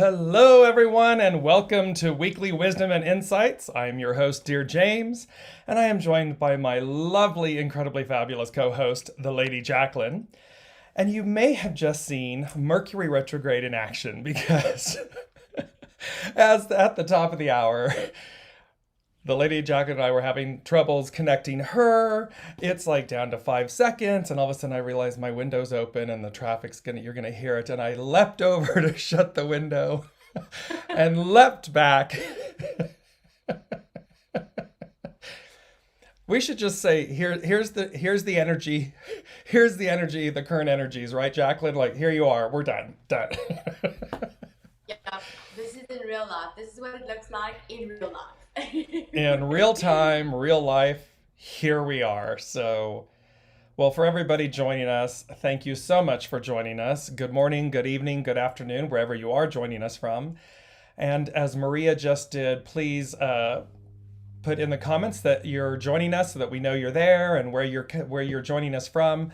Hello, everyone, and welcome to Weekly Wisdom and Insights. I am your host, Dear James, and I am joined by my lovely, incredibly fabulous co-host, the Lady Jaclyn. And you may have just seen Mercury retrograde in action because, as at the top of the hour, the Lady Jaclyn and I were having troubles connecting her. It's like down to 5 seconds, and all of a sudden I realized my window's open and the you're gonna hear it. And I leapt over to shut the window and leapt back. We should just say here's the energy, the current energies, right, Jaclyn? Like, here you are, we're done. Yeah, this is in real life. This is what it looks like in real life. In real time, real life, here we are. So, well, for everybody joining us, thank you so much for joining us. Good morning, good evening, good afternoon, wherever you are joining us from. And as Maria just did, please put in the comments that you're joining us so that we know you're there and where you're joining us from.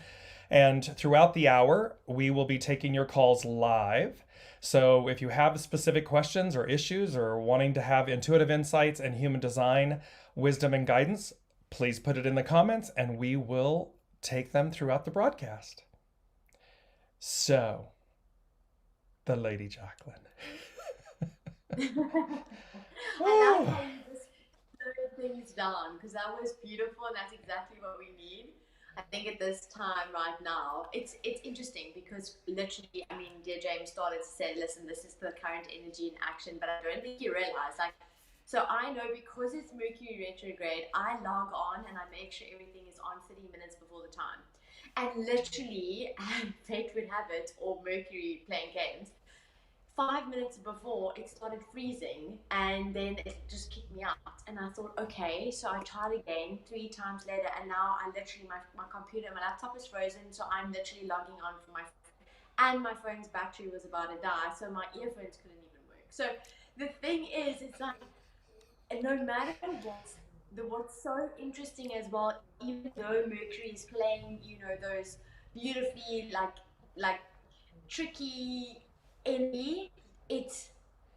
And throughout the hour, we will be taking your calls live. So if you have specific questions or issues or wanting to have intuitive insights and human design, wisdom and guidance, please put it in the comments and we will take them throughout the broadcast. So, the Lady Jaclyn. I like how you just slowed things down because that was beautiful and that's exactly what we need. I think at this time right now, it's interesting because literally, I mean, Dear James started to say, listen, this is the current energy in action, but I don't think you realize, like, so I know because it's Mercury retrograde, I log on and I make sure everything is on 30 minutes before the time. And literally, fate would have it, or Mercury playing games, 5 minutes before it started freezing and then it just kicked me out and I thought, okay, so I tried again 3 times later and now I literally my computer, my laptop is frozen, so I'm literally logging on from my phone and my phone's battery was about to die, so my earphones couldn't even work. So the thing is, it's like, no matter what, what's so interesting as well, even though Mercury is playing, those beautifully like tricky energy, it's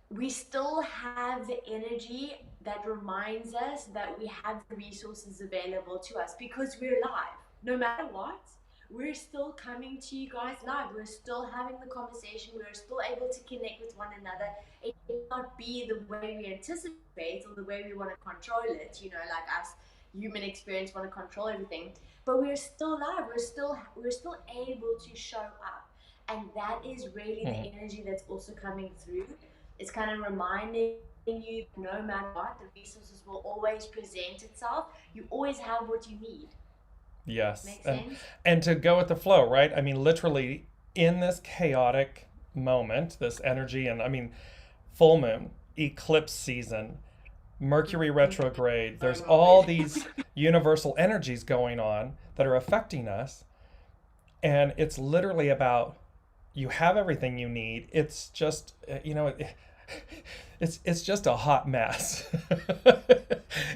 we still have the energy that reminds us that we have the resources available to us because we're live. No matter what, we're still coming to you guys live. We're still having the conversation. We're still able to connect with one another. It may not be the way we anticipate or the way we want to control it, like us human experience want to control everything. But we're still live. We're still able to show up. And that is really the energy that's also coming through. It's kind of reminding you, no matter what, the resources will always present itself. You always have what you need. Yes. Make sense? And to go with the flow, right? I mean, literally in this chaotic moment, this energy, and I mean, full moon, eclipse season, Mercury retrograde, there's all these universal energies going on that are affecting us. And it's literally about you have everything you need. It's just, it's just a hot mess.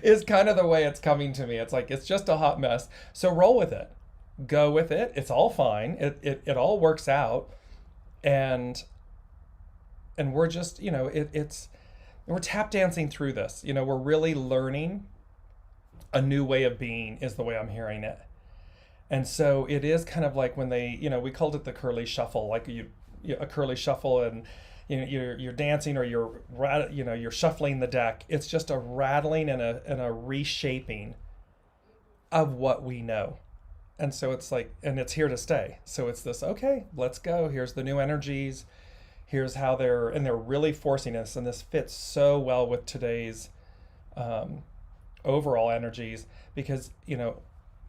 Is kind of the way it's coming to me. It's like, it's just a hot mess. So roll with it. Go with it. It's all fine. It all works out. And we're just, we're tap dancing through this. We're really learning a new way of being is the way I'm hearing it. And so it is kind of like when they, we called it the curly shuffle, like a curly shuffle, and you're dancing or you're shuffling the deck. It's just a rattling and a reshaping of what we know. And so it's like, and it's here to stay. So it's this, okay, let's go. Here's the new energies. Here's how they're really forcing us. And this fits so well with today's overall energies because,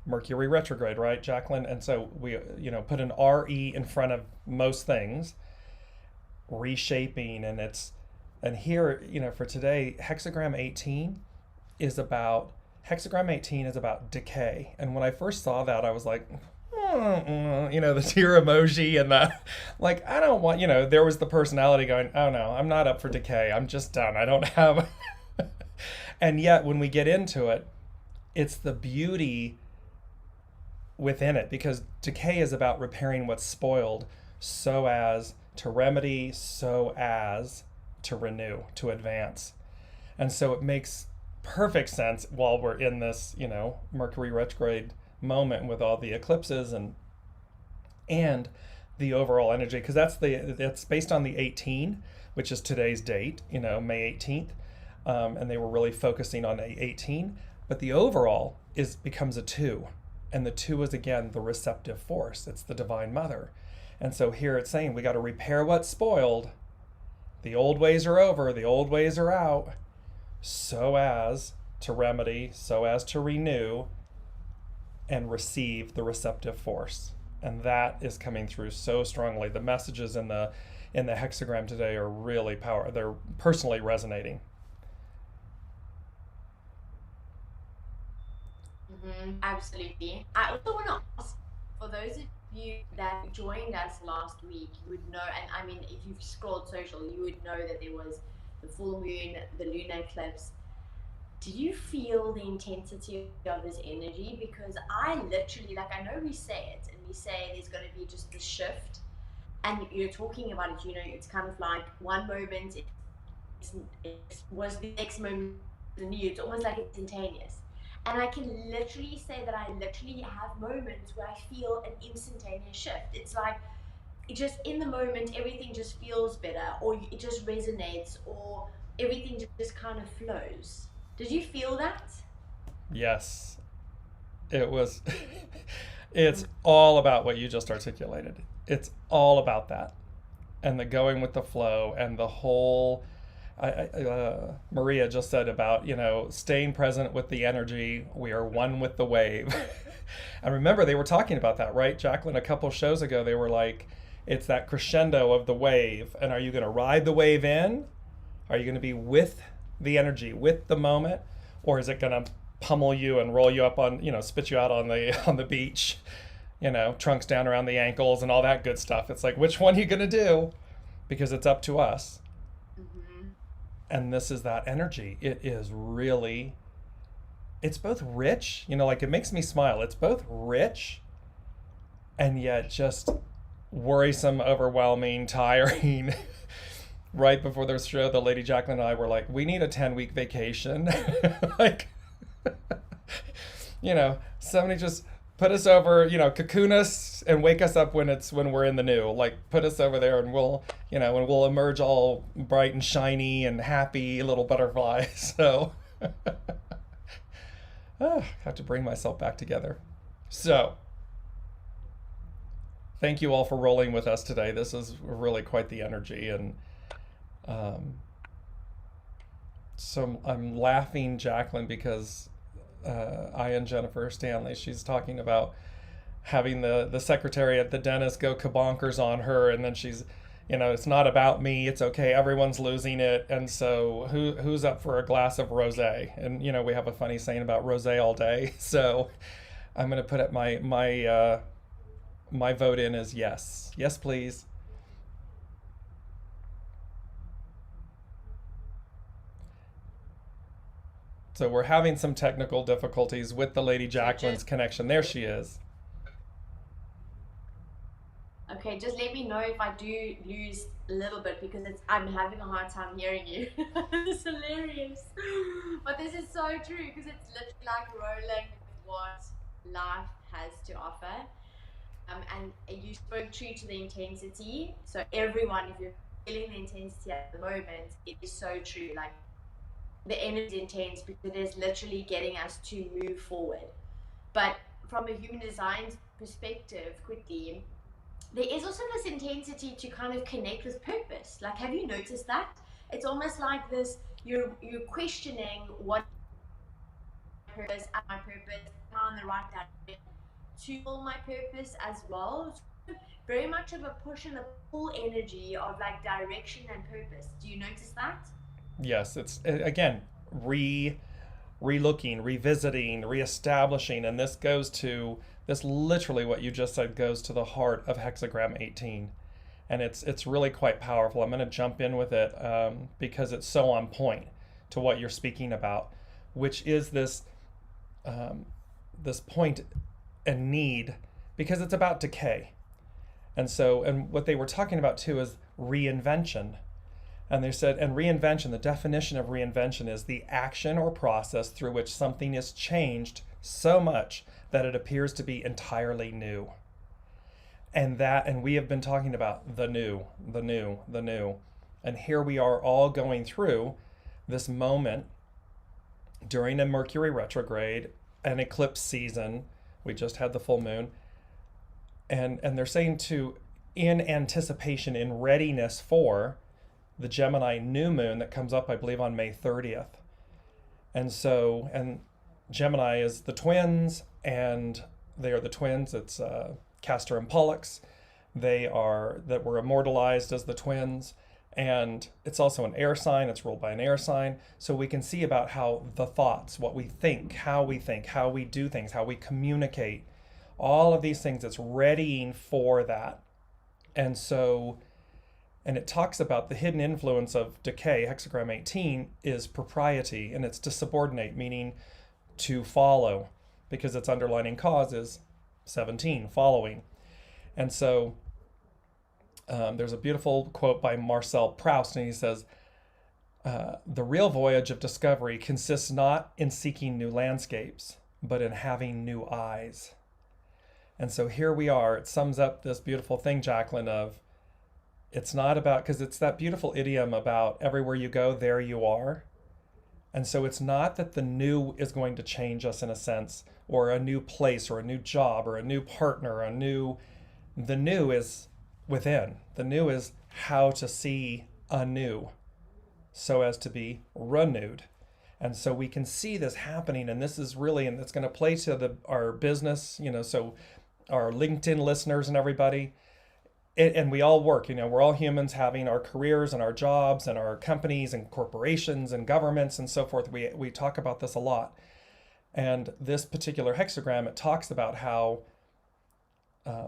Mercury retrograde, right, Jaclyn? And so we, put an RE in front of most things, reshaping, and here, for today, hexagram 18 is about decay. And when I first saw that, I was like, the tear emoji and the, like, I don't want, there was the personality going, oh no, I'm not up for decay. I'm just done. I don't have, and yet when we get into it, it's the beauty within it because decay is about repairing what's spoiled so as to remedy, so as to renew, to advance. And so it makes perfect sense while we're in this, Mercury retrograde moment with all the eclipses and the overall energy, because that's based on the 18, which is today's date, May 18th. And they were really focusing on a 18, but the overall becomes a 2. And the 2 is, again, the receptive force. It's the Divine Mother. And so here it's saying we got to repair what's spoiled. The old ways are over. The old ways are out. So as to remedy, so as to renew and receive the receptive force. And that is coming through so strongly. The messages in the hexagram today are really powerful. They're personally resonating. Absolutely. I also want to ask, for those of you that joined us last week, you would know, and I mean, if you've scrolled social, you would know that there was the full moon, the lunar eclipse. Did you feel the intensity of this energy? Because I literally, I know we say it, and we say there's going to be just the shift, and you're talking about it, it's kind of like one moment it was the next moment the new, it's almost like it's instantaneous. And I can literally say that I literally have moments where I feel an instantaneous shift. It's like, it just in the moment, everything just feels better, or it just resonates, or everything just kind of flows. Did you feel that? Yes. It was, it's all about what you just articulated. It's all about that. And the going with the flow and the whole, Maria just said about, staying present with the energy. We are one with the wave. And remember, they were talking about that, right, Jaclyn? A couple shows ago, they were like, it's that crescendo of the wave. And are you going to ride the wave in? Are you going to be with the energy, with the moment? Or is it going to pummel you and roll you up on, spit you out on the beach, trunks down around the ankles and all that good stuff? It's like, which one are you going to do? Because it's up to us. And this is that energy. It is really, it's both rich, it makes me smile. It's both rich and yet just worrisome, overwhelming, tiring. Right before the show, the Lady Jaclyn and I were like, we need a 10-week vacation. Somebody just put us over, cocoon us and wake us up when we're in the new. Put us over there and we'll emerge all bright and shiny and happy little butterflies. So I have to bring myself back together. So thank you all for rolling with us today. This is really quite the energy. And so I'm laughing, Jaclyn, because I and Jennifer Stanley, she's talking about having the secretary at the dentist go kabonkers on her, and then she's, it's not about me, it's okay, everyone's losing it, and so who's up for a glass of rosé? And we have a funny saying about rosé all day, so I'm going to put it my vote in as yes please. So we're having some technical difficulties with the Lady Jaclyn's connection. There she is. Okay, just let me know if I do lose a little bit, because I'm having a hard time hearing you. It's hilarious. But this is so true, because it's literally like rolling with what life has to offer. And you spoke true to the intensity. So everyone, if you're feeling the intensity at the moment, it is so true. The energy is intense because it is literally getting us to move forward. But from a human design perspective, quickly, there is also this intensity to kind of connect with purpose. Have you noticed that? It's almost like this, you're questioning what purpose, am I purpose, am I on the right direction to fulfill my purpose as well? So very much of a push and a pull energy of direction and purpose. Do you notice that? Yes, it's again re-looking, revisiting, reestablishing, and this literally what you just said goes to the heart of hexagram 18, and it's really quite powerful. I'm going to jump in with it because it's so on point to what you're speaking about, which is this point and need, because it's about decay, and what they were talking about too is reinvention. And they said, and reinvention, the definition of reinvention is the action or process through which something is changed so much that it appears to be entirely new. And we have been talking about the new, the new, the new. And here we are all going through this moment during a Mercury retrograde, an eclipse season. We just had the full moon. And they're saying in anticipation, in readiness for the Gemini new moon that comes up, I believe, on May 30th. And Gemini is the twins, and they are the twins. It's Castor and Pollux. That were immortalized as the twins. And it's also an air sign. It's ruled by an air sign. So we can see about how the thoughts, what we think, how we do things, how we communicate, all of these things, it's readying for that. And it talks about the hidden influence of decay. Hexagram 18 is propriety, and it's to subordinate, meaning to follow, because its underlining cause is 17, following. And so there's a beautiful quote by Marcel Proust, and he says, the real voyage of discovery consists not in seeking new landscapes, but in having new eyes. And so here we are. It sums up this beautiful thing, Jaclyn, of it's not about, because it's that beautiful idiom about everywhere you go, there you are. And so it's not that the new is going to change us in a sense, or a new place, or a new job, or a new partner, the new is within. The new is how to see anew so as to be renewed. And so we can see this happening, and this is really, and it's going to play to our business, so our LinkedIn listeners and everybody. And we all work, we're all humans having our careers and our jobs and our companies and corporations and governments and so forth. We talk about this a lot. And this particular hexagram, it talks about how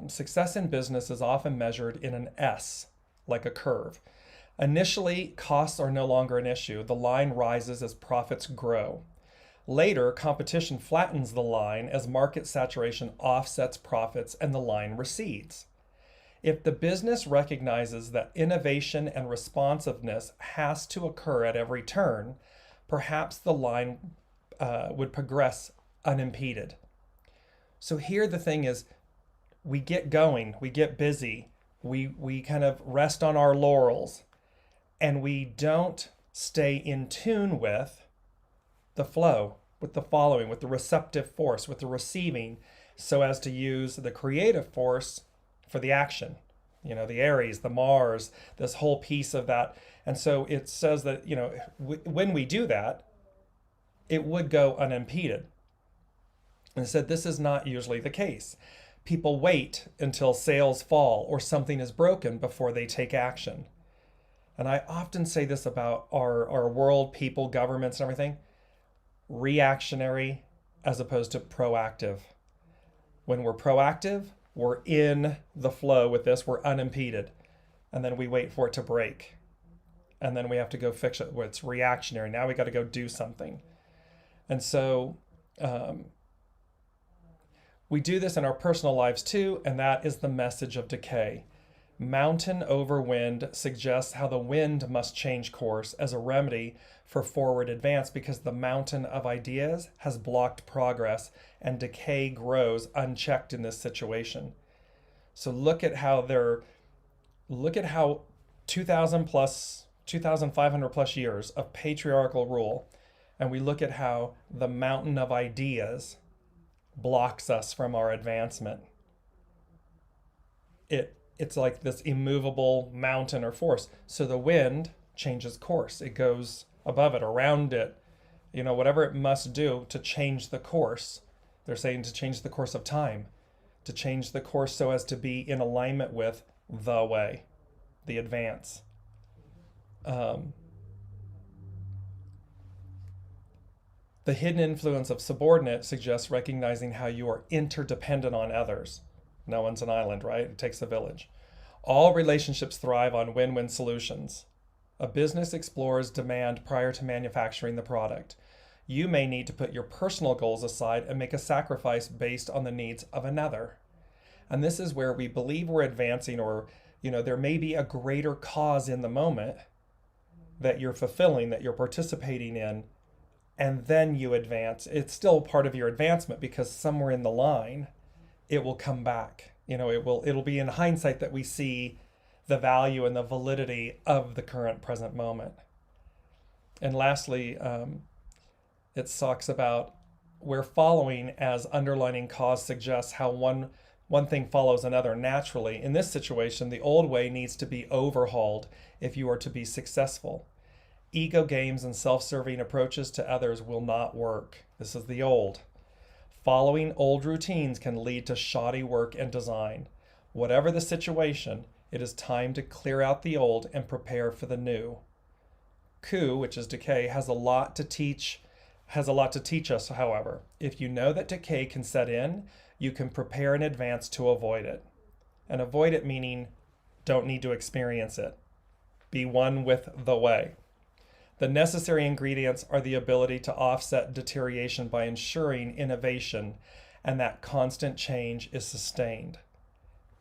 success in business is often measured in an S, like a curve. Initially, costs are no longer an issue. The line rises as profits grow. Later, competition flattens the line as market saturation offsets profits and the line recedes. If the business recognizes that innovation and responsiveness has to occur at every turn, perhaps the line would progress unimpeded. So here the thing is, we get going, we get busy, we kind of rest on our laurels, and we don't stay in tune with the flow, with the following, with the receptive force, with the receiving, so as to use the creative force for the action. The Aries, the Mars, this whole piece of that. And so it says that, when we do that, it would go unimpeded. And it said this is not usually the case. People wait until sales fall or something is broken before they take action. And I often say this about our world, people, governments, and everything. Reactionary as opposed to proactive. When we're proactive, we're in the flow with this, we're unimpeded. And then we wait for it to break. And then we have to go fix it where it's reactionary. Now we got to go do something. And so we do this in our personal lives too, and that is the message of decay. Mountain over wind suggests how the wind must change course as a remedy for forward advance, because the mountain of ideas has blocked progress and decay grows unchecked in this situation. So look at how 2,500 plus years of patriarchal rule, and we look at how the mountain of ideas blocks us from our advancement. It's like this immovable mountain or force. So the wind changes course. It goes above it, around it, whatever it must do to change the course. They're saying to change the course of time, to change the course so as to be in alignment with the way, the advance. The hidden influence of subordinate suggests recognizing how you are interdependent on others. No one's an island, right? It takes a village. All relationships thrive on win-win solutions. A business explores demand prior to manufacturing the product. You may need to put your personal goals aside and make a sacrifice based on the needs of another. And this is where we believe we're advancing, or, there may be a greater cause in the moment, that you're fulfilling, that you're participating in, and then you advance. It's still part of your advancement because somewhere in the line, it will come back. It'll be in hindsight that we see the value and the validity of the current present moment. And lastly, it talks about where following as underlining cause suggests how one thing follows another naturally. In this situation, the old way needs to be overhauled if you are to be successful. Ego games and self-serving approaches to others will not work. This is the old. Following old routines can lead to shoddy work and design. Whatever the situation, it is time to clear out the old and prepare for the new. Coup, which is decay, has a lot to teach us, however. If you know that decay can set in, you can prepare in advance to avoid it. And avoid it meaning don't need to experience it. Be one with the way. The necessary ingredients are the ability to offset deterioration by ensuring innovation and that constant change is sustained.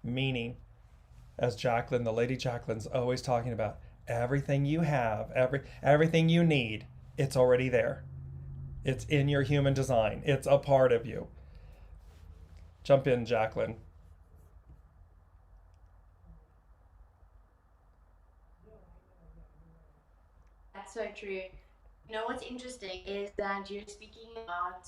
Meaning, as Jaclyn, the Lady Jaclyn's always talking about, everything you have, everything you need, it's already there. It's in your human design. It's a part of you. Jump in, Jaclyn. That's so true. What's interesting is that you're speaking about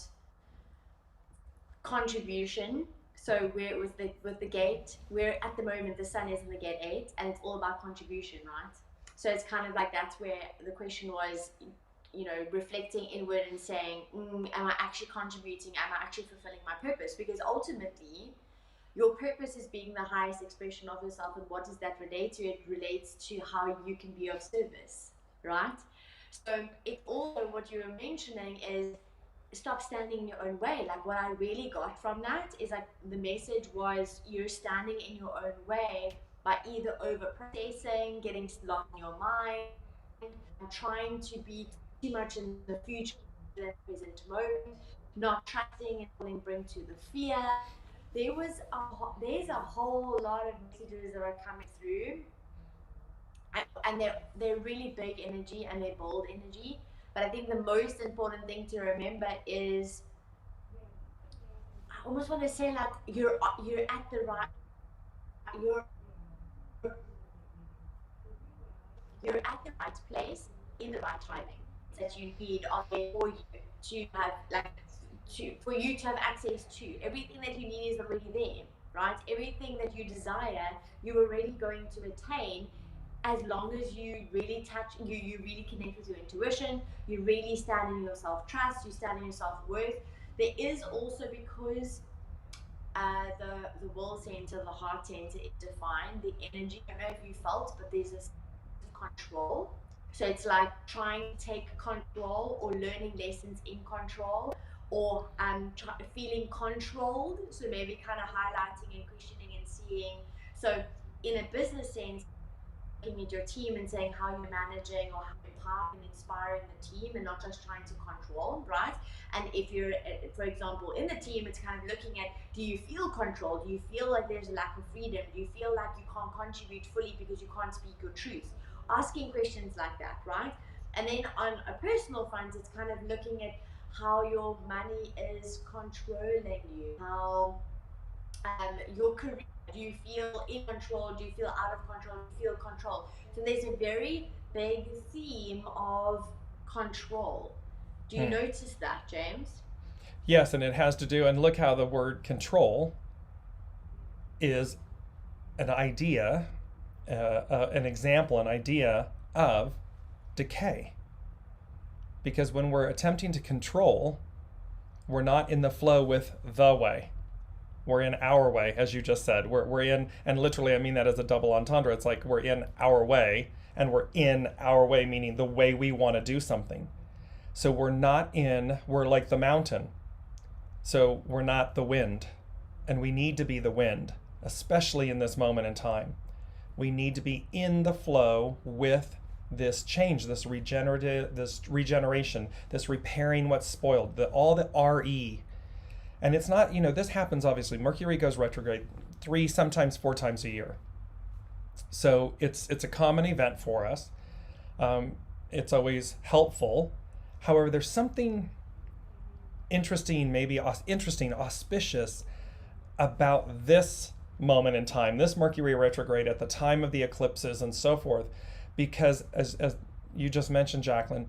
contribution. So we're with the gate, we're at the moment, the sun is in the gate 8, and it's all about contribution, right? So it's kind of like that's where the question was, reflecting inward and saying, am I actually contributing? Am I actually fulfilling my purpose? Because ultimately, your purpose is being the highest expression of yourself. And what does that relate to? It relates to how you can be of service, right? So it also, what you were mentioning is stop standing in your own way. Like what I really got from that is like the message was you're standing in your own way by either over processing, getting locked in your mind, and trying to be too much in the future than the present moment, not trusting and bring to the fear. There's a whole lot of messages that are coming through, and they're really big energy and they're bold energy. But I think the most important thing to remember is, I almost want to say like you're at the right, you're at the right place in the right timing that you need are there for you to have for you to have access to. Everything that you need is already there, right? Everything that you desire, you're already going to attain, as long as you really you really connect with your intuition, you really stand in your self-trust, you stand in your self-worth. There is also, because the will center, the heart center is defined, the energy, I don't know if you felt, but there's this control. So it's like trying to take control or learning lessons in control, or feeling controlled. So maybe kind of highlighting and questioning and seeing. So in a business sense, looking at your team and saying how you're managing or how you're empowering and inspiring the team, and not just trying to control, right? And if you're, for example, in the team, it's kind of looking at, do you feel controlled? Do you feel like there's a lack of freedom? Do you feel like you can't contribute fully because you can't speak your truth? Asking questions like that, right? And then on a personal front, it's kind of looking at how your money is controlling you, how your career, do you feel in control? Do you feel out of control? Do you feel control? So there's a very big theme of control. Do you notice that, James? Yes, and it has to do, and look how the word control is an idea, an example, an idea of decay. Because when we're attempting to control, we're not in the flow with the way. We're in our way, as you just said. We're in, and literally I mean that as a double entendre. It's like we're in our way, and we're in our way, meaning the way we want to do something. So we're like the mountain. So we're not the wind. And we need to be the wind, especially in this moment in time. We need to be in the flow with this change, this regeneration, this repairing what's spoiled, all the RE. And it's not, this happens obviously. Mercury goes retrograde 3, sometimes 4 times a year. So it's a common event for us. it's always helpful. However, there's something interesting, maybe interesting, auspicious about this moment in time, this Mercury retrograde at the time of the eclipses and so forth, because as you just mentioned, Jaclyn,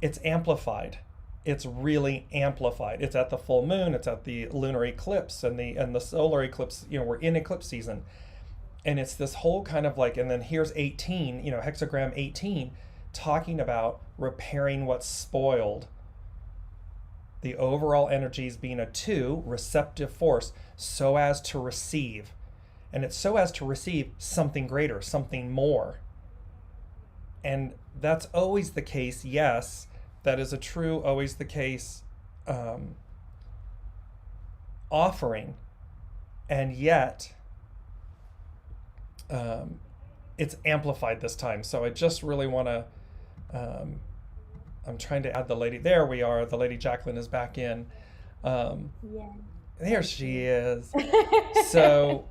it's amplified. It's really amplified. It's at the full moon, it's at the lunar eclipse and the solar eclipse, we're in eclipse season. And it's this whole kind of like, and then here's 18, hexagram 18, talking about repairing what's spoiled. The overall energies being a 2, receptive force, so as to receive. And it's so as to receive something greater, something more. And that's always the case, yes. That is always the case, offering. And yet, it's amplified this time. So I just really want to, I'm trying to add the lady. There we are. The Lady Jaclyn is back in. Yeah. There she is. So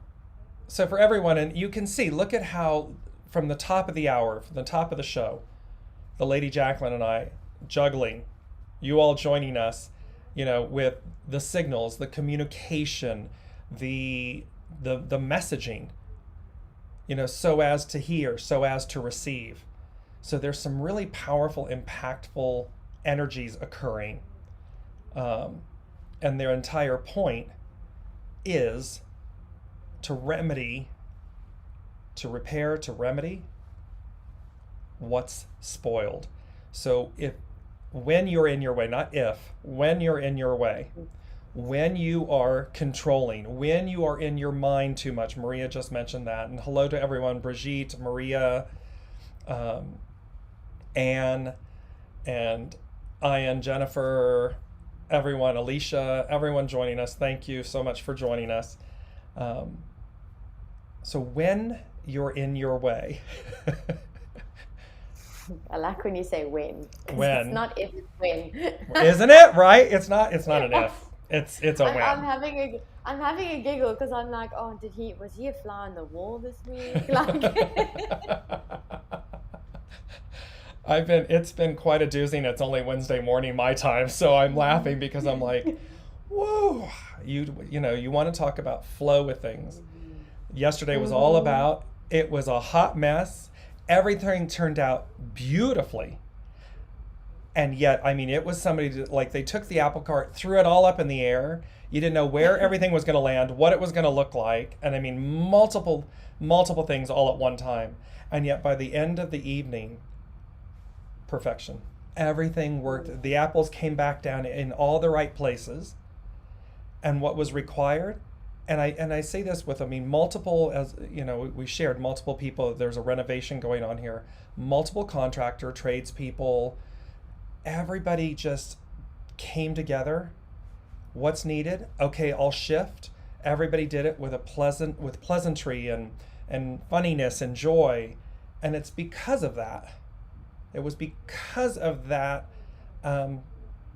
for everyone, and you can see, look at how from the top of the hour, from the top of the show, the Lady Jaclyn and I juggling, you all joining us, with the signals, the communication, the messaging, so as to hear, so as to receive. So there's some really powerful, impactful energies occurring. And their entire point is to remedy, to repair, to remedy what's spoiled. So when you're in your way, when you're in your way, when you are controlling, when you are in your mind too much, Maria just mentioned that, and hello to everyone, Brigitte, Maria, Anne, and Ian, Jennifer, everyone, Alicia, everyone joining us, thank you so much for joining us. So when you're in your way, I like when you say when. When. It's not if, it's when. Isn't it? Right? It's not an if. It's a when. I'm having a giggle because I'm like, oh, was he a fly on the wall this week? It's been quite a doozy, and it's only Wednesday morning my time, so I'm laughing because I'm like, whoa, you want to talk about flow with things. Yesterday was all about, it was a hot mess. Everything turned out beautifully. And yet, it was somebody, they took the apple cart, threw it all up in the air. You didn't know where everything was going to land, what it was going to look like. And multiple things all at one time. And yet, by the end of the evening, perfection. Everything worked. The apples came back down in all the right places. And what was required, and I say this with, multiple, as we shared, multiple people. There's a renovation going on here. Multiple contractor, tradespeople, everybody just came together. What's needed? Okay, I'll shift. Everybody did it with pleasantry and funniness and joy, and it's because of that. It was because of that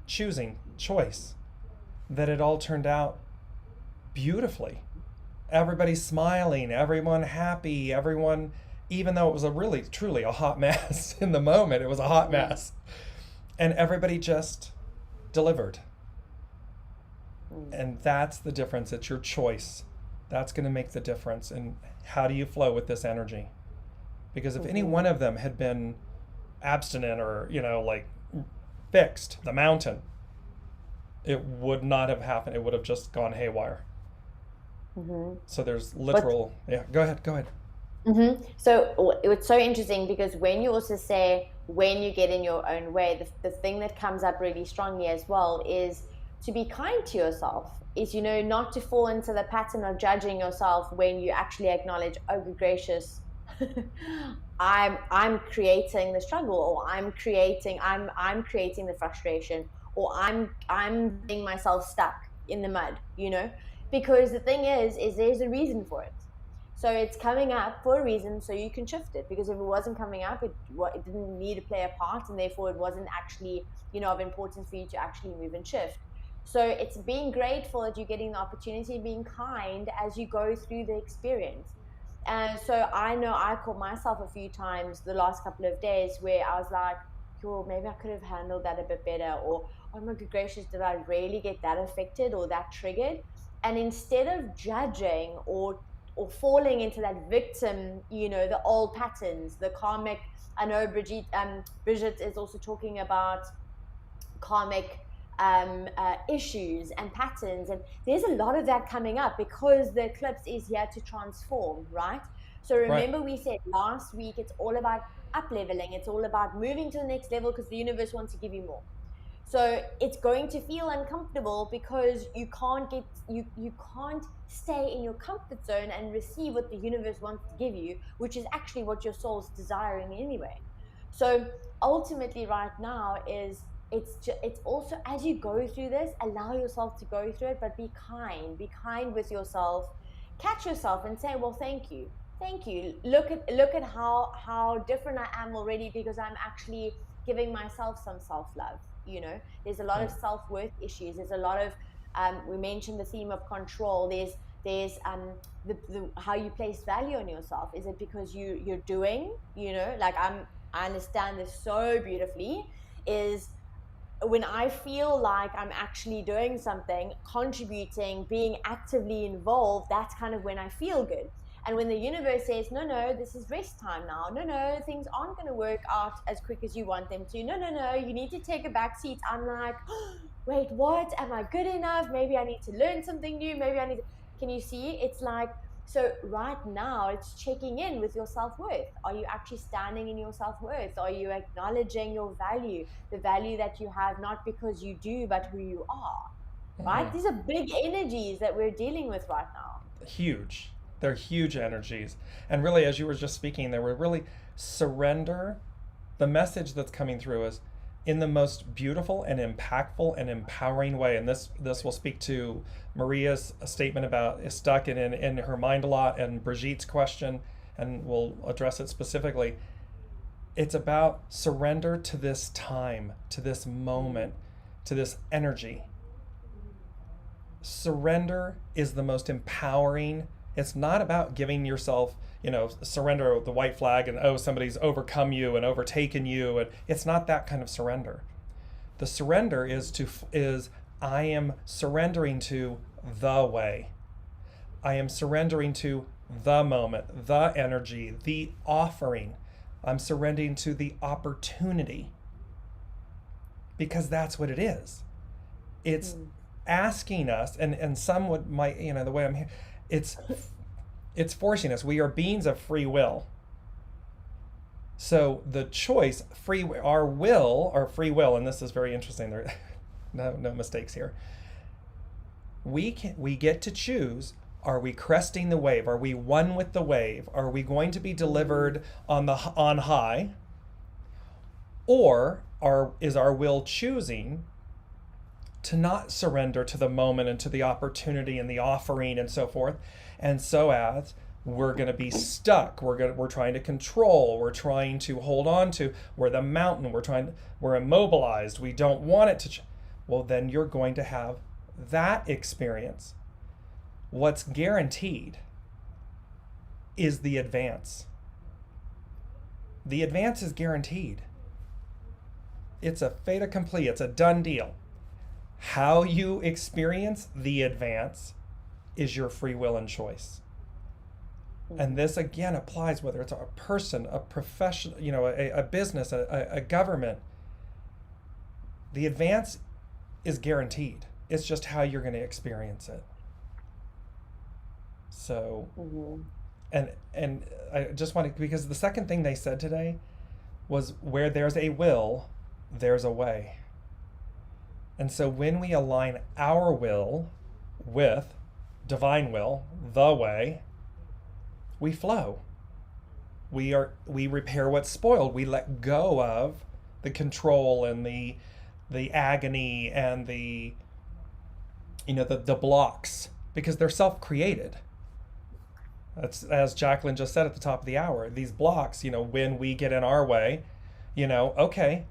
choice, that it all turned out beautifully. Everybody smiling, everyone happy, everyone, even though it was truly a hot mess in the moment, it was a hot mess. And everybody just delivered. And that's the difference. It's your choice. That's going to make the difference. And how do you flow with this energy? Because if any one of them had been abstinent or, fixed, the mountain, it would not have happened. It would have just gone haywire. So there's literal, go ahead. So it's so interesting because when you also say, when you get in your own way, the thing that comes up really strongly as well is to be kind to yourself, is, not to fall into the pattern of judging yourself when you actually acknowledge, oh, good gracious, I'm creating the struggle, or I'm creating the frustration, or I'm getting myself stuck in the mud, because the thing is there's a reason for it. So it's coming up for a reason, so you can shift it, because if it wasn't coming up, it didn't need to play a part, and therefore it wasn't actually, of importance for you to actually move and shift. So it's being grateful that you're getting the opportunity, being kind as you go through the experience. And so I know I caught myself a few times the last couple of days where I was like, yo, maybe I could have handled that a bit better, or oh my good gracious, did I really get that affected or that triggered? And instead of judging or falling into that victim, the old patterns, the karmic. I know Bridget is also talking about karmic issues and patterns, and there's a lot of that coming up because the eclipse is here to transform, right? So Right. remember we said last week it's all about up leveling, it's all about moving to the next level because the universe wants to give you more. So it's going to feel uncomfortable because you can't stay in your comfort zone and receive what the universe wants to give you, which is actually what your soul's desiring anyway. So ultimately right now is it's also, as you go through this, allow yourself to go through it, but be kind with yourself, catch yourself and say, well, thank you, look at how different I am already because I'm actually giving myself some self-love. There's a lot of Right. self-worth issues. There's a lot of we mentioned the theme of control. There's the how you place value on yourself. Is it because you're doing, like I understand this so beautifully, is when I feel like I'm actually doing something, contributing, being actively involved, that's kind of when I feel good. And when the universe says, no, no, this is rest time now. No, no, things aren't going to work out as quick as you want them to. No, no, no, you need to take a back seat. I'm like, oh, wait, what? Am I good enough? Maybe I need to learn something new. Maybe I need to... Can you see? It's like, so right now it's checking in with your self-worth. Are you actually standing in your self-worth? Are you acknowledging your value, the value that you have, not because you do, but who you are, right? These are big energies that we're dealing with right now. Huge. They're huge energies. And really, as you were just speaking, there were really surrender. The message that's coming through is in the most beautiful and impactful and empowering way. And this will speak to Maria's statement about is stuck in her mind a lot, and Brigitte's question, and we'll address it specifically. It's about surrender to this time, to this moment, to this energy. Surrender is the most empowering. It's not about giving yourself, surrender the white flag and, oh, somebody's overcome you and overtaken you. And it's not that kind of surrender. The surrender is I am surrendering to the way. I am surrendering to the moment, the energy, the offering. I'm surrendering to the opportunity because that's what it is. It's asking us, and some might, the way I'm here, it's forcing us. We are beings of free will. So the choice, our free will, and this is very interesting. There, no mistakes here. We get to choose. Are we cresting the wave? Are we one with the wave? Are we going to be delivered on high? Or is our will choosing to not surrender to the moment and to the opportunity and the offering and so forth? And so as we're going to be stuck, we're trying to control, we're trying to hold on to, we're the mountain, we're immobilized, we don't want it to well, then you're going to have that experience. What's guaranteed is the advance. The advance is guaranteed. It's a fait accompli, it's a done deal. How you experience the advance is your free will and choice. And this again applies whether it's a person, a profession, a business, a government. The advance is guaranteed. It's just how you're going to experience it. So, and I just wanted, because the second thing they said today was where there's a will, there's a way. And so when we align our will with divine will, the way, we flow. We repair what's spoiled. We let go of the control and the agony and the blocks, because they're self-created. That's, as Jaclyn just said at the top of the hour, these blocks, when we get in our way, okay.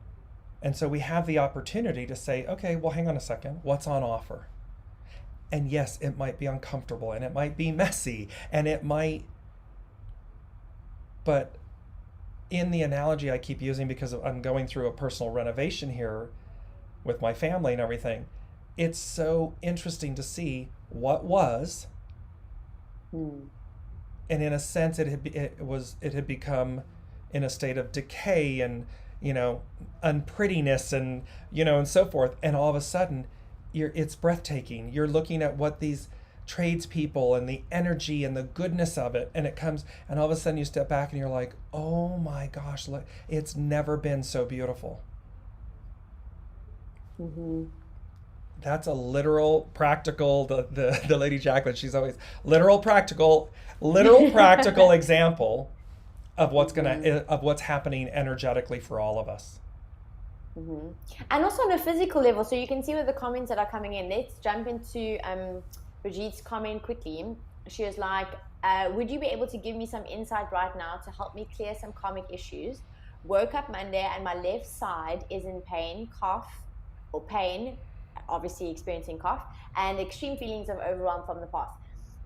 And so we have the opportunity to say, okay, well, hang on a second, what's on offer? And yes, it might be uncomfortable and it might be messy and it might But in the analogy I keep using, because I'm going through a personal renovation here with my family and everything, it's so interesting to see what was, and in a sense it had become in a state of decay and, you know, unprettiness and, you know, and so forth. And all of a sudden it's breathtaking. You're looking at what these tradespeople and the energy and the goodness of it, and it comes, and all of a sudden you step back and you're like, oh my gosh, look, it's never been so beautiful. That's a literal practical, the Lady Jaclyn, she's always literal practical example of what's happening energetically for all of us. And also on a physical level, so you can see with the comments that are coming in. Let's jump into Brigitte's comment quickly. She was like, would you be able to give me some insight right now to help me clear some karmic issues? Woke up Monday and my left side is in pain, obviously experiencing cough, and extreme feelings of overwhelm from the past.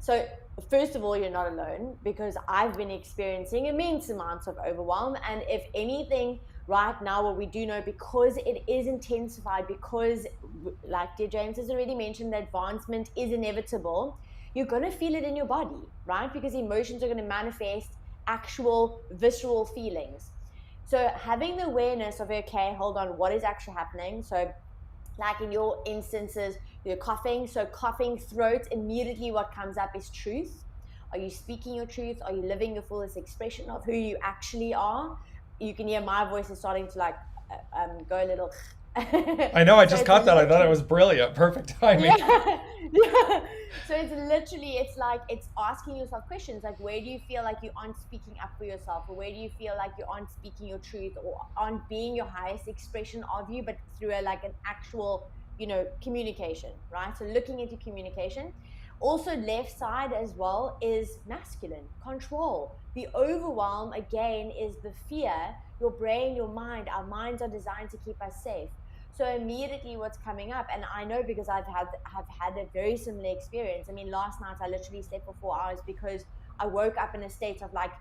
So first of all, you're not alone, because I've been experiencing immense amounts of overwhelm. And if anything, right now, what we do know, because it is intensified, because like DearJames has already mentioned, the advancement is inevitable, you're going to feel it in your body, right? Because emotions are going to manifest actual visceral feelings. So having the awareness of, okay, hold on, what is actually happening? So like in your instances, you're coughing. So coughing, throat, immediately what comes up is truth. Are you speaking your truth? Are you living your fullest expression of who you actually are? You can hear my voice is starting to like go a little. I know, I just caught that. I thought it was brilliant. Perfect timing. Yeah. So it's like, it's asking yourself questions like, where do you feel like you aren't speaking up for yourself? Or where do you feel like you aren't speaking your truth or aren't being your highest expression of you, but through like an actual, you know, communication, right? So looking into communication. Also, left side as well is masculine, control. The overwhelm, again, is the fear. Your brain, your mind, our minds are designed to keep us safe. So immediately what's coming up, and I know because I've had a very similar experience. I mean, last night I literally slept for 4 hours because I woke up in a state of like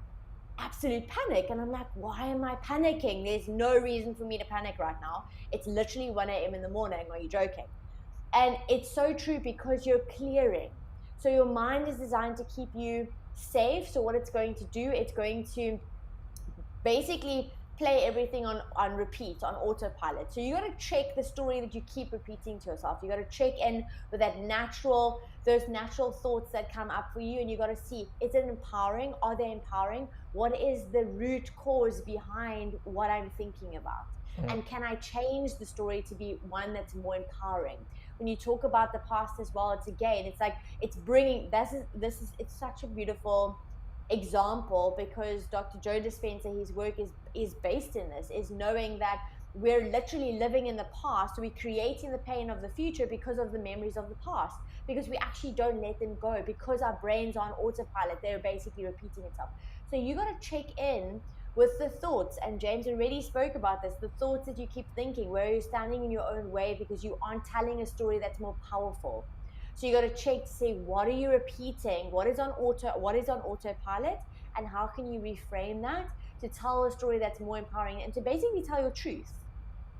absolute panic. And I'm like, why am I panicking? There's no reason for me to panic right now. It's literally 1 a.m. in the morning. Are you joking? And it's so true, because you're clearing. So your mind is designed to keep you safe. So what it's going to do, it's going to basically play everything on repeat, on autopilot. So you got to check the story that you keep repeating to yourself. You got to check in with those natural thoughts that come up for you, and you got to see, is it empowering? Are they empowering? What is the root cause behind what I'm thinking about? And can I change the story to be one that's more empowering? When you talk about the past as well, it's like it's bringing, it's such a beautiful example, because Dr. Joe Dispenza, his work is based in this, is knowing that we're literally living in the past. We're creating the pain of the future because of the memories of the past, because we actually don't let them go, because our brains are on autopilot. They're basically repeating itself. So you got to check in with the thoughts, and James already spoke about this, the thoughts that you keep thinking, where you're standing in your own way because you aren't telling a story that's more powerful. So you got to check to see, what are you repeating, what is on autopilot, and how can you reframe that to tell a story that's more empowering, and to basically tell your truth.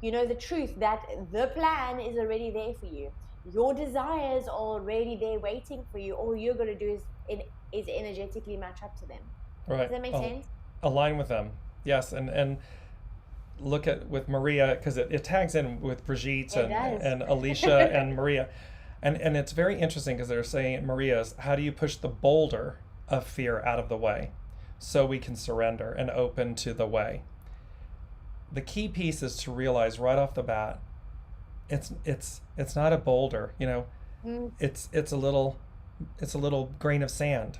You know, the truth that the plan is already there for you. Your desires are already there waiting for you. All you're going to do is energetically match up to them. Right. Does that make sense? Align with them. Yes. And look at with Maria, because it tags in with Brigitte and Alicia and Maria. And it's very interesting, because they're saying, Maria's, how do you push the boulder of fear out of the way so we can surrender and open to the way? The key piece is to realize right off the bat, it's not a boulder, you know, it's a little grain of sand.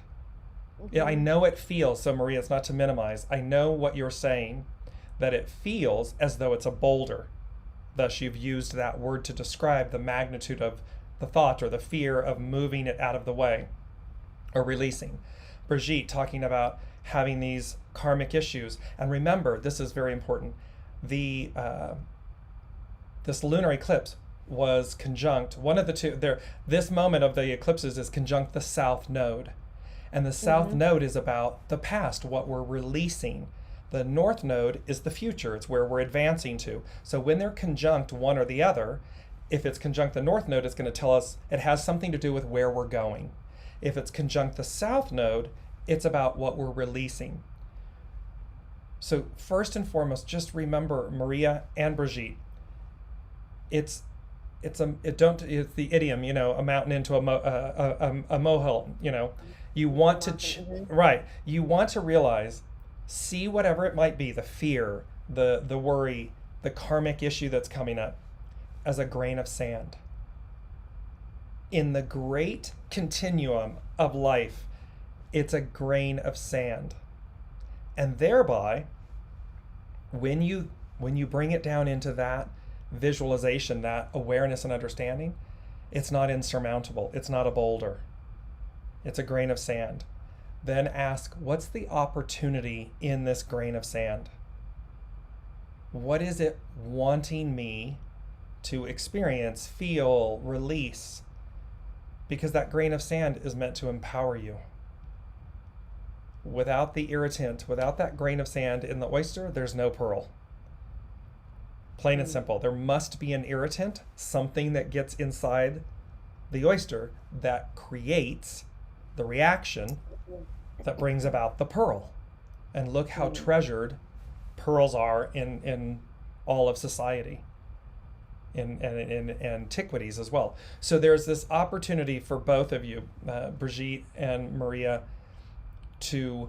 Yeah, I know it feels, so Maria, it's not to minimize. I know what you're saying, that it feels as though it's a boulder. Thus, you've used that word to describe the magnitude of the thought or the fear of moving it out of the way or releasing. Brigitte talking about having these karmic issues. And remember, this is very important. This lunar eclipse was conjunct, one of the two, this moment of the eclipses is conjunct the south node. And the south node is about the past, what we're releasing. The north node is the future. It's where we're advancing to. So when they're conjunct one or the other, if it's conjunct the north node, it's going to tell us it has something to do with where we're going. If it's conjunct the south node, it's about what we're releasing. So first and foremost, just remember, Maria and Brigitte, it's the idiom, a mountain into a molehill, you want to, right. You want to realize, see whatever it might be, the fear, the worry, the karmic issue that's coming up, as a grain of sand. In the great continuum of life, it's a grain of sand. And thereby, when you bring it down into that visualization, that awareness and understanding, it's not insurmountable. It's not a boulder. It's a grain of sand. Then ask, what's the opportunity in this grain of sand? What is it wanting me to experience, feel, release? Because that grain of sand is meant to empower you. Without the irritant, without that grain of sand in the oyster, there's no pearl. Plain and simple. There must be an irritant, something that gets inside the oyster that creates the reaction that brings about the pearl. And look how treasured pearls are in all of society, in antiquities as well. So there's this opportunity for both of you, Brigitte and Maria, to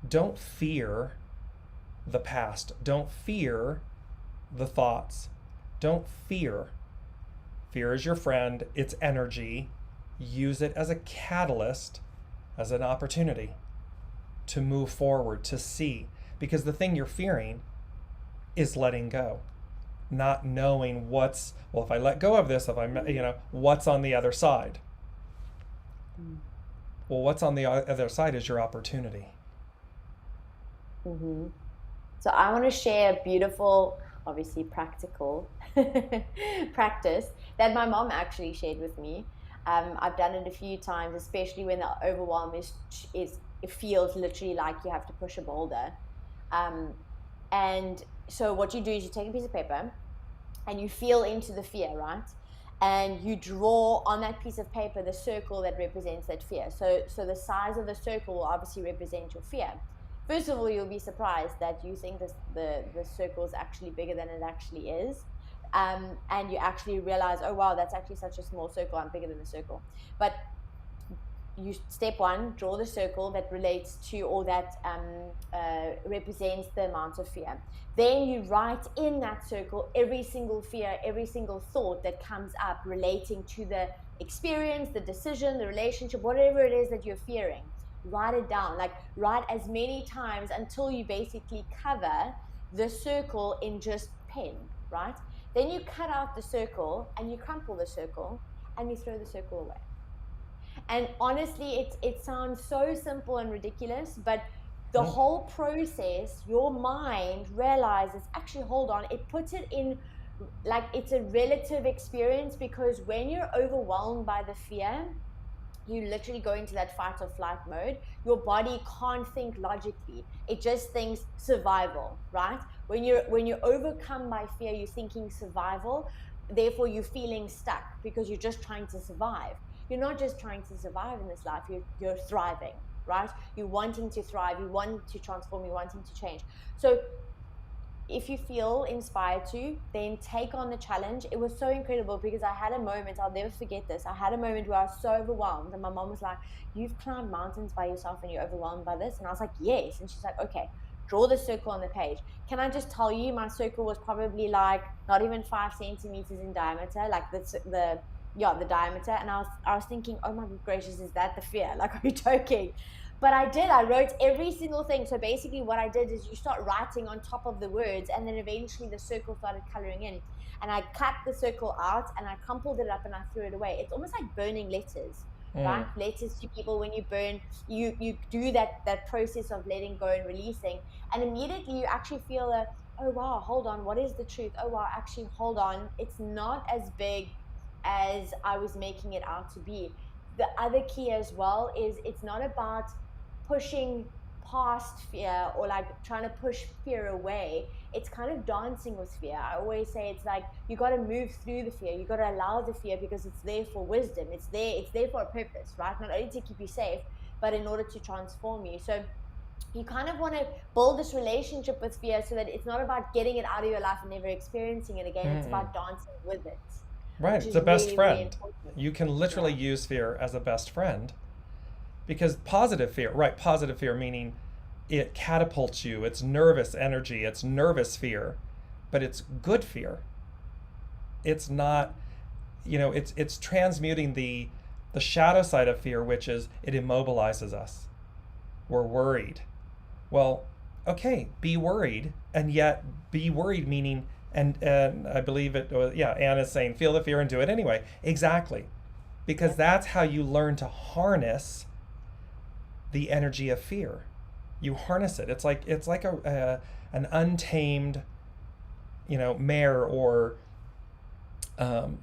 don't fear the past. Don't fear the thoughts. Don't fear. Fear is your friend. It's energy. Use it as a catalyst, as an opportunity to move forward, to see. Because the thing you're fearing is letting go. Not knowing if I let go of this, what's on the other side? Well, what's on the other side is your opportunity. So I want to share a beautiful, obviously practical practice that my mom actually shared with me. I've done it a few times, especially when the overwhelm it feels literally like you have to push a boulder. And so what you do is you take a piece of paper and you feel into the fear, right? And you draw on that piece of paper the circle that represents that fear. So the size of the circle will obviously represent your fear. First of all, you'll be surprised that you think the circle is actually bigger than it actually is. And you actually realize, oh wow, that's actually such a small circle, I'm bigger than the circle. But step one, draw the circle that relates to, or that represents the amount of fear. Then you write in that circle every single fear, every single thought that comes up relating to the experience, the decision, the relationship, whatever it is that you're fearing. Write it down, write as many times until you basically cover the circle in just pen, right? Then you cut out the circle and you crumple the circle and you throw the circle away. And honestly, it sounds so simple and ridiculous, but the whole process, your mind realizes, actually, hold on, it puts it in, it's a relative experience, because when you're overwhelmed by the fear, you literally go into that fight or flight mode. Your body can't think logically. It just thinks survival, right? When you're overcome by fear, you're thinking survival. Therefore, you're feeling stuck because you're just trying to survive. You're not just trying to survive in this life, you're thriving, right? You're wanting to thrive, you want to transform, you're wanting to change. So if you feel inspired to, then take on the challenge. It was so incredible because I had a moment, I'll never forget this. I had a moment where I was so overwhelmed, and my mom was like, you've climbed mountains by yourself and you're overwhelmed by this? And I was like, yes. And she's like, okay, draw the circle on the page. Can I just tell you, my circle was probably not even 5 centimeters in diameter, the diameter. And I was thinking, oh my gracious, is that the fear? Are you joking? But I wrote every single thing. So basically what I did is you start writing on top of the words, and then eventually the circle started coloring in. And I cut the circle out and I crumpled it up and I threw it away. It's almost like burning letters, right? Letters to people. When you burn, you do that process of letting go and releasing. And immediately you actually feel oh wow, hold on, what is the truth? Oh wow, actually, hold on. It's not as big as I was making it out to be. the other key as well is it's not about pushing past fear or like trying to push fear away. It's kind of dancing with fear. I always say it's like you got to move through the fear. You got to allow the fear because it's there for wisdom. It's there for a purpose, right? Not only to keep you safe, but in order to transform you. So you kind of want to build this relationship with fear so that it's not about getting it out of your life and never experiencing it again. It's about dancing with it. Right, it's a best friend. You can literally use fear as a best friend, because positive fear, right? Positive fear meaning it catapults you. It's nervous energy. It's nervous fear, but it's good fear. It's not, it's transmuting the shadow side of fear, which is it immobilizes us. We're worried. Well, okay, be worried, and yet be worried meaning. And I believe it was, Anna's saying, feel the fear and do it anyway. Exactly. Because that's how you learn to harness the energy of fear. You harness it. It's like an untamed, mare or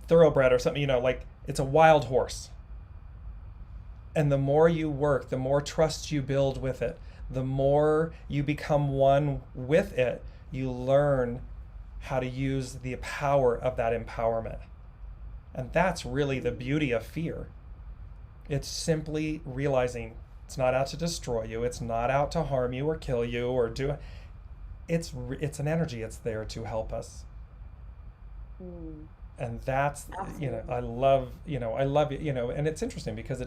thoroughbred or something, like it's a wild horse. And the more you work, the more trust you build with it, the more you become one with it, you learn how to use the power of that empowerment. And that's really the beauty of fear. It's simply realizing it's not out to destroy you. It's not out to harm you or kill you or do. It's an energy. It's there to help us. And that's, Absolutely. I love it, and it's interesting because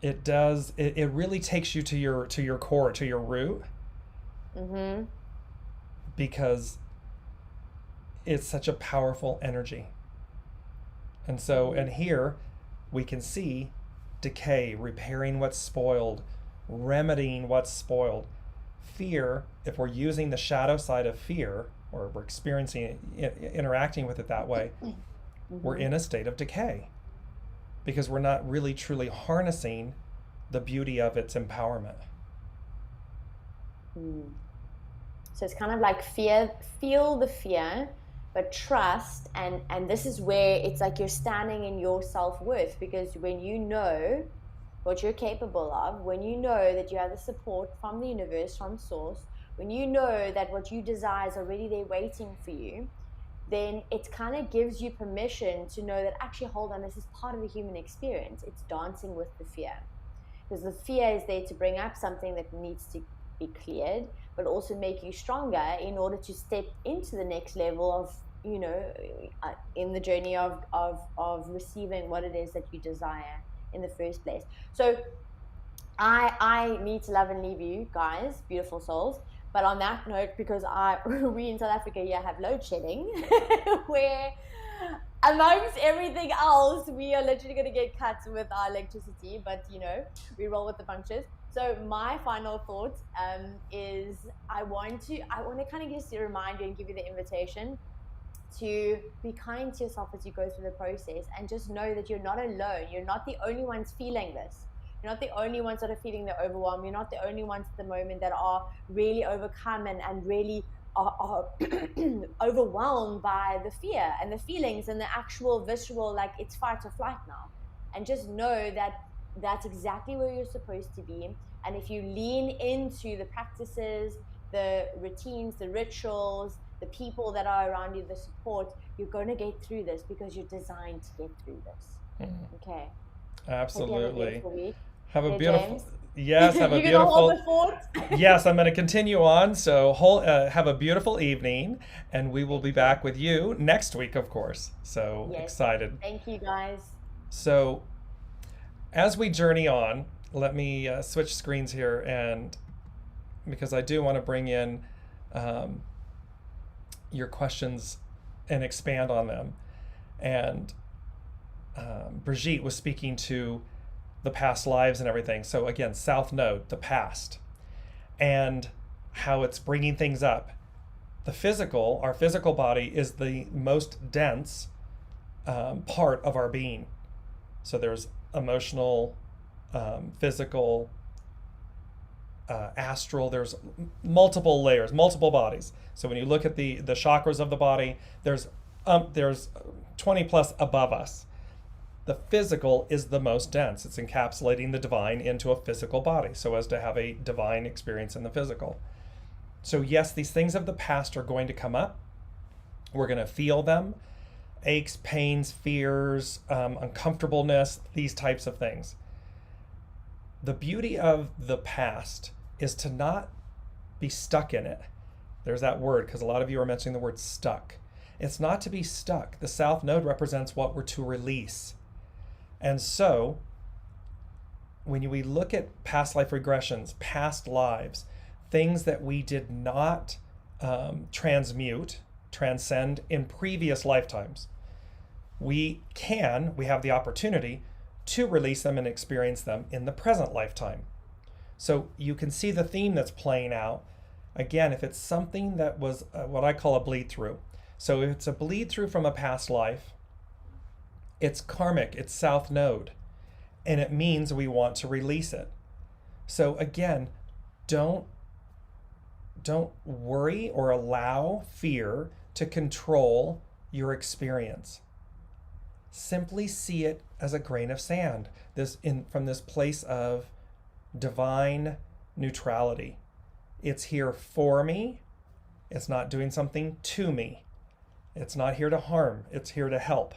it really takes you to your core, to your root. Because it's such a powerful energy. And so, and here we can see decay, repairing what's spoiled, remedying what's spoiled. Fear, if we're using the shadow side of fear, or we're experiencing it, interacting with it that way, we're in a state of decay because we're not really truly harnessing the beauty of its empowerment. So it's kind of like feel the fear, but trust, and this is where it's like you're standing in your self-worth, because when you know what you're capable of, when you know that you have the support from the universe, from source, when you know that what you desire is already there waiting for you, then it kind of gives you permission to know that actually, hold on, this is part of the human experience. It's dancing with the fear, because the fear is there to bring up something that needs to be cleared, but also make you stronger in order to step into the next level of, in the journey of receiving what it is that you desire in the first place. So I need to love and leave you guys, beautiful souls. But on that note, because we in South Africa here have load shedding, where amongst everything else, we are literally going to get cut with our electricity, but we roll with the punches. So my final thought is I want to kind of just remind you and give you the invitation to be kind to yourself as you go through the process, and just know that you're not alone. You're not the only ones feeling this. You're not the only ones that are feeling the overwhelm. You're not the only ones at the moment that are really overcome and really are overwhelmed by the fear and the feelings and the actual visceral, like it's fight or flight now. And just know that that's exactly where you're supposed to be. And if you lean into the practices, the routines, the rituals, the people that are around you, the support, you're going to get through this because you're designed to get through this. Okay. Absolutely. Have a beautiful Yes, have a You're beautiful. gonna hold the fort? Yes, I'm going to continue on. So have a beautiful evening, and we will be back with you next week, of course. So Yes. excited. Thank you, guys. So as we journey on, let me switch screens here, and because I do want to bring in your questions and expand on them. And Brigitte was speaking to the past lives and everything. So again, South Node, the past, and how it's bringing things up. The physical, our physical body is the most dense part of our being. So there's emotional, physical, astral, there's multiple layers, multiple bodies. So when you look at the chakras of the body, there's 20 plus above us. The physical is the most dense. It's encapsulating the divine into a physical body so as to have a divine experience in the physical. So yes, these things of the past are going to come up. We're going to feel them. Aches, pains, fears, uncomfortableness, these types of things. The beauty of the past is to not be stuck in it. There's that word, because a lot of you are mentioning the word stuck. It's not to be stuck. The South Node represents what we're to release. And so, when we look at past life regressions, past lives, things that we did not transcend in previous lifetimes, we have the opportunity to release them and experience them in the present lifetime. So you can see the theme that's playing out. Again, if it's something that was what I call a bleed through. So if it's a bleed through from a past life, it's karmic, it's South Node, and it means we want to release it. So again, don't worry or allow fear to control your experience. Simply see it as a grain of sand, from this place of divine neutrality. It's here for me. It's not doing something to me. It's not here to harm. It's here to help.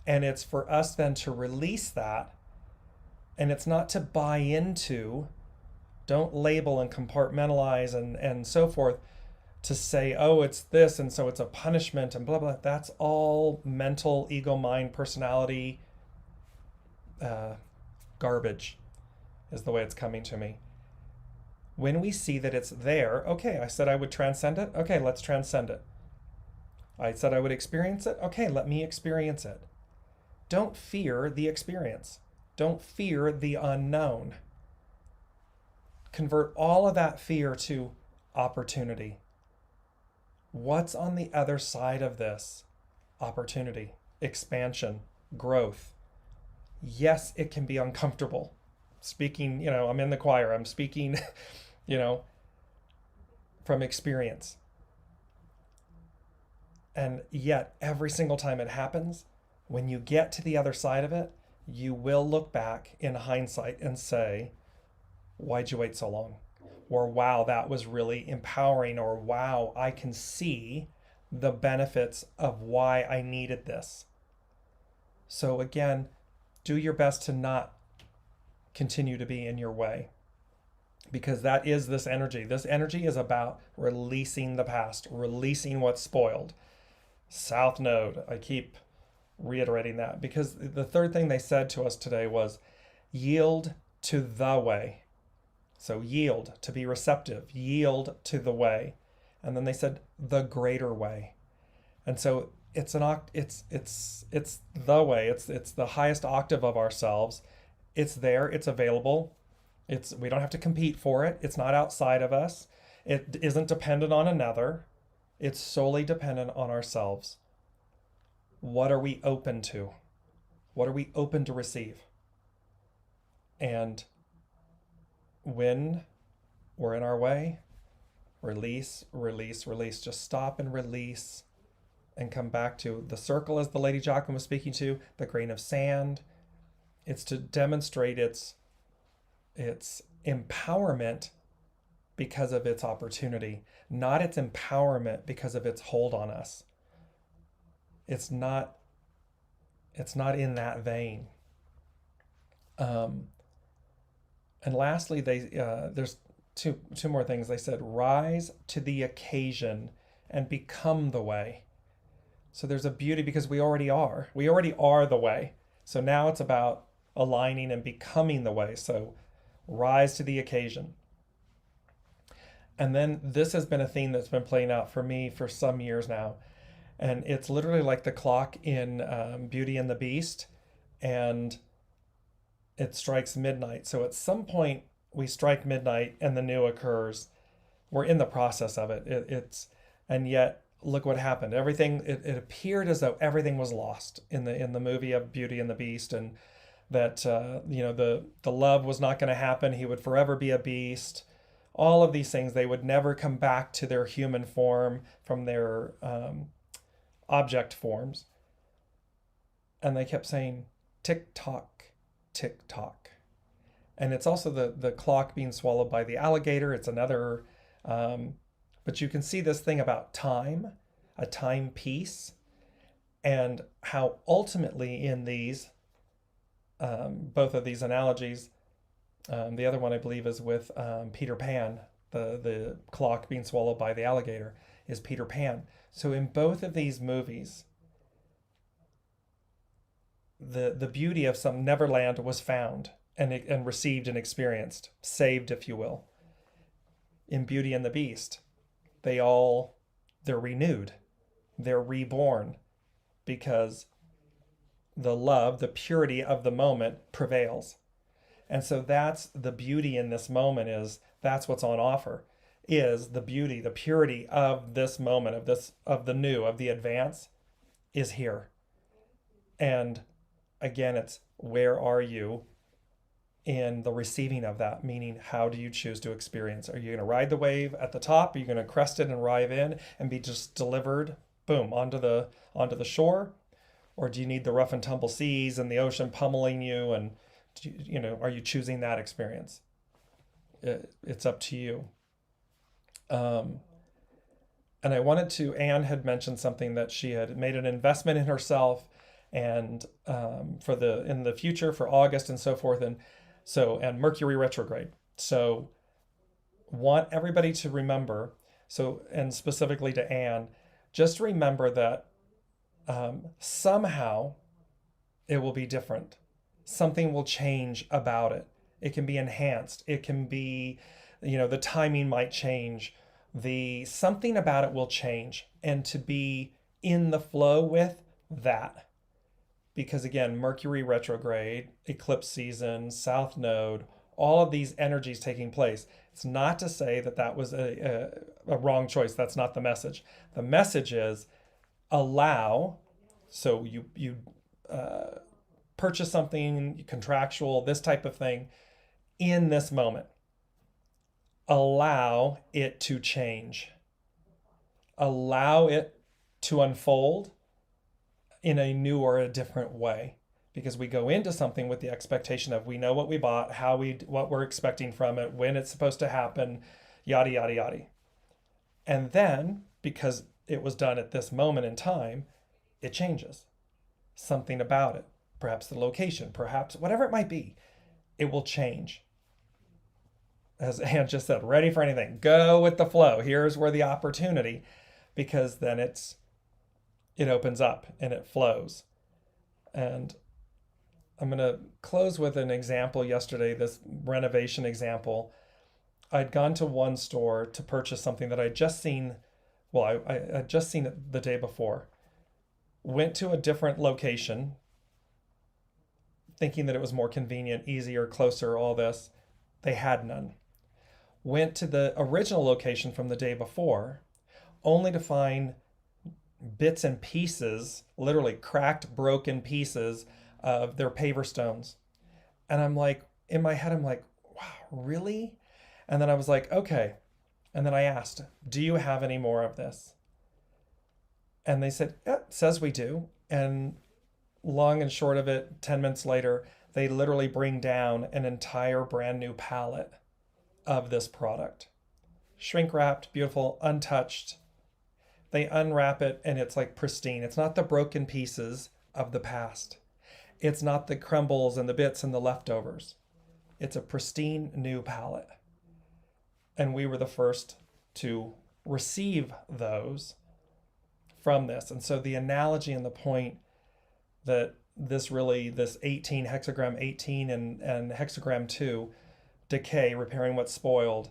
And it's for us then to release that. And it's not to buy into, don't label and compartmentalize and so forth, to say, oh, it's this, and so it's a punishment and blah, blah. That's all mental, ego, mind, personality garbage is the way it's coming to me. When we see that it's there, okay, I said I would transcend it. Okay, let's transcend it. I said I would experience it. Okay, let me experience it. Don't fear the experience. Don't fear the unknown. Convert all of that fear to opportunity. What's on the other side of this? Opportunity, expansion, growth. Yes, it can be uncomfortable. Speaking, I'm in the choir. I'm speaking, from experience. And yet, every single time it happens, when you get to the other side of it, you will look back in hindsight and say, why'd you wait so long? Or wow, that was really empowering. Or wow, I can see the benefits of why I needed this. So again, do your best to not continue to be in your way, because that is this energy. This energy is about releasing the past, releasing what's spoiled. South Node, I keep reiterating that, because the third thing they said to us today was yield to the way. So yield, to be receptive, yield to the way. And then they said the greater way. And so it's the way, it's the highest octave of ourselves. It's there, it's available. We don't have to compete for it. It's not outside of us. It isn't dependent on another. It's solely dependent on ourselves. What are we open to? What are we open to receive? And when we're in our way, release, release, release. Just stop and release and come back to the circle, as the Lady Jaclyn was speaking to, the grain of sand. It's to demonstrate its empowerment because of its opportunity, not its empowerment because of its hold on us. It's not in that vein. And lastly, there's two more things. They said, rise to the occasion and become the way. So there's a beauty, because we already are. We already are the way. So now it's about aligning and becoming the way. So rise to the occasion. And then this has been a theme that's been playing out for me for some years now. And it's literally like the clock in Beauty and the Beast. And it strikes midnight. So at some point we strike midnight and the new occurs. We're in the process of it. And yet look what happened. Everything, it appeared as though everything was lost in the movie of Beauty and the Beast, and that the love was not going to happen. He would forever be a beast. All of these things, they would never come back to their human form from their object forms. And they kept saying, tick tock, tick tock. And it's also the clock being swallowed by the alligator. It's another, but you can see this thing about time, a timepiece, and how ultimately in these, both of these analogies, the other one I believe is with Peter Pan, the clock being swallowed by the alligator is Peter Pan. So in both of these movies, the beauty of some Neverland was found and received and experienced, saved, if you will. In Beauty and the Beast, they're renewed, they're reborn, because the love, the purity of the moment prevails. And so that's the beauty in this moment, is that's what's on offer, is the beauty, the purity of this moment, of the new, of the advance is here. And again, it's where are you in the receiving of that? Meaning, how do you choose to experience? Are you going to ride the wave at the top? Are you going to crest it and arrive in and be just delivered, boom, onto the shore? Or do you need the rough and tumble seas and the ocean pummeling you? And are you choosing that experience? It's up to you. And I wanted to, Anne had mentioned something that she had made an investment in herself and in the future for August and so forth, and Mercury retrograde. So want everybody to remember, and specifically to Anne, just remember that somehow it will be different. Something will change about it. It can be enhanced. It can be, the timing might change. Something about it will change, and to be in the flow with that. Because again, Mercury retrograde, eclipse season, South Node, all of these energies taking place. It's not to say that was a wrong choice. That's not the message. The message is allow. So you purchase something contractual, this type of thing, in this moment. Allow it to change. Allow it to unfold in a new or a different way, because we go into something with the expectation of, we know what we bought, what we're expecting from it, when it's supposed to happen, yada, yada, yada. And then, because it was done at this moment in time, it changes. Something about it, perhaps the location, perhaps whatever it might be, it will change. As Anne just said, ready for anything. Go with the flow. Here's where the opportunity, because then it opens up and it flows. And I'm going to close with an example yesterday, this renovation example. I'd gone to one store to purchase something that I'd just seen. Well, I had just seen it the day before. Went to a different location, thinking that it was more convenient, easier, closer, all this. They had none. Went to the original location from the day before, only to find bits and pieces, literally cracked, broken pieces of their paver stones. And I'm like, in my head, I'm like, wow, really? And then I was like, okay. And then I asked, do you have any more of this? And they said, yeah, it says we do. And long and short of it, 10 minutes later, they literally bring down an entire brand new pallet of this product. Shrink wrapped, beautiful, untouched. They unwrap it and it's like pristine. It's not the broken pieces of the past. It's not the crumbles and the bits and the leftovers. It's a pristine new palette. And we were the first to receive those from this. And so the analogy and the point that this 18, hexagram 18 and hexagram 2, decay, repairing what's spoiled,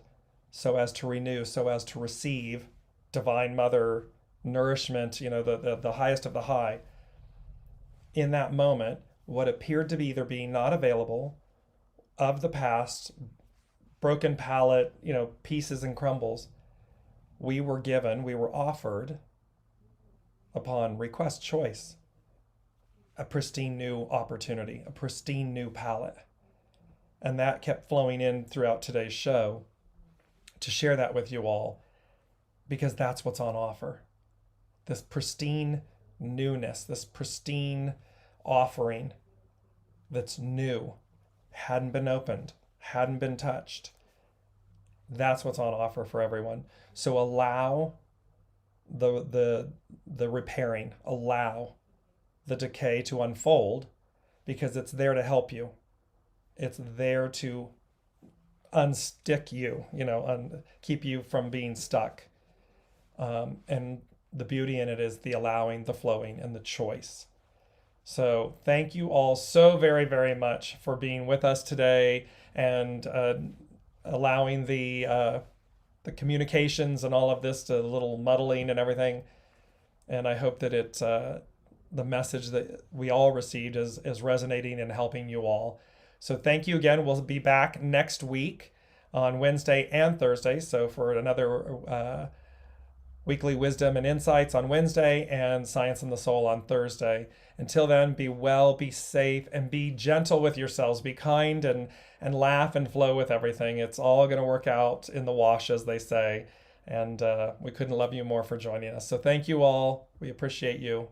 so as to renew, so as to receive divine mother nourishment, the highest of the high. In that moment, what appeared to be either being not available, of the past, broken palette, pieces and crumbles, we were offered, upon request, choice, a pristine new opportunity, a pristine new palette. And that kept flowing in throughout today's show to share that with you all, because that's what's on offer. This pristine newness, this pristine offering that's new, hadn't been opened, hadn't been touched. That's what's on offer for everyone. So allow the repairing, allow the decay to unfold, because it's there to help you. It's there to unstick you, keep you from being stuck. And the beauty in it is the allowing, the flowing, and the choice. So thank you all so very, very much for being with us today, and allowing the communications and all of this to a little muddling and everything. And I hope that the message that we all received is resonating and helping you all. So thank you again. We'll be back next week on Wednesday and Thursday. So for another weekly wisdom and insights on Wednesday, and Science and the Soul on Thursday. Until then, be well, be safe, and be gentle with yourselves. Be kind and laugh and flow with everything. It's all going to work out in the wash, as they say. And we couldn't love you more for joining us. So thank you all. We appreciate you.